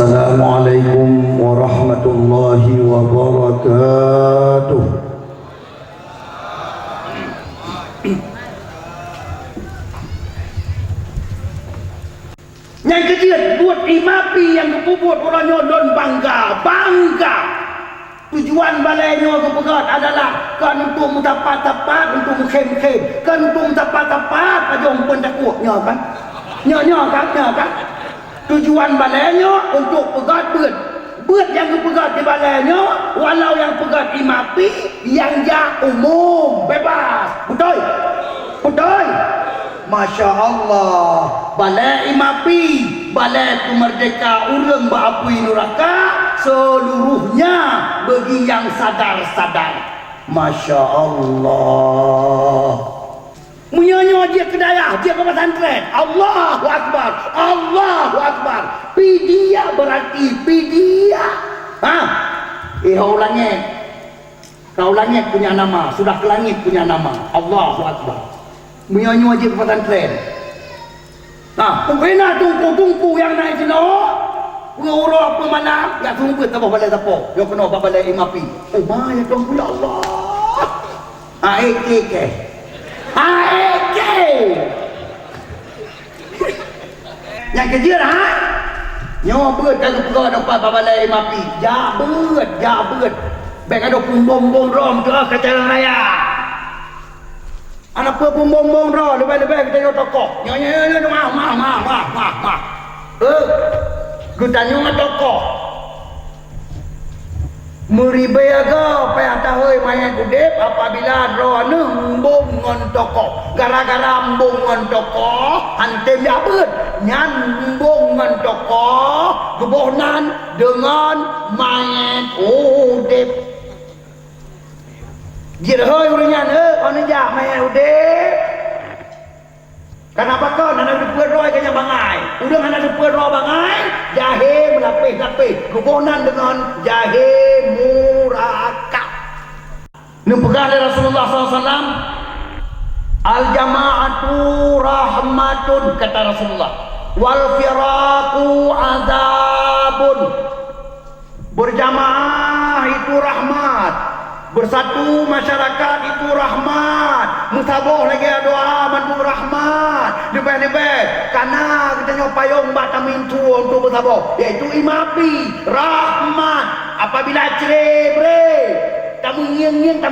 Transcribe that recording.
Assalamualaikum warahmatullahi wabarakatuh. Yang ketiga, buat imapi yang kepuput orang nyodon bangga. Tujuan balainya kepegat adalah kan untuk mendapat-dapat, untuk mengkem-kem, kan untuk mendapat-dapat pajong pun takutnya kan. Kan. Tujuan balainya untuk pegat bet yang pegat di balainya, walau yang pegat imapi yang umum bebas. Betul. Masya Allah, balai imapi, balai pemerdeka urang baapi neraka seluruhnya bagi yang sadar. Masya Allah. Menyanyi dia kedaya, dia ke pesantren. Allahu Akbar. Pidia berarti pidia. Kau langit punya nama, sudah ke langit punya nama. Allahu Akbar. Menyanyi wajib pesantren. Pembina tungku yang naik sini. Pengurus apa mana? Ya tunggu tak balai tapo. Yo kena balai imapi. Oh ya tunggu ya Allah. Aek. Yang kecil nyobet kalau pergi dapat balai imapi. Jabet. Baik ada bom rom tu ke jalan raya. Anak pun bom rom lebih kita yo tokoh. Nyo mah. Kita nyo tokoh. Meribaga payah tahu maya gudep apabila roh ngon tokoh. Gara-gara ngon tokoh hantem jabet ngon tokoh kebohnan dengan mayat udep. Jir hoi uringan ono ja mayat udep. Kenapa kau nak ada peroi kanya bangai? Udang nak ada peroi bangai, jahe melapis. Hubungan dengan jahe murakab. Nupegang dari Rasulullah SAW. Al-jama'atu rahmatun kata Rasulullah. Wal firaku azabun. Berjamaah itu rahmat. Bersatu masyarakat itu rahmat. Musaboh lagi doa mandu rahmat. Lebih karena kita nyopayong batamin tu untuk bersaboh, yaitu imapi rahmat. Apabila cerebre tamu ngieng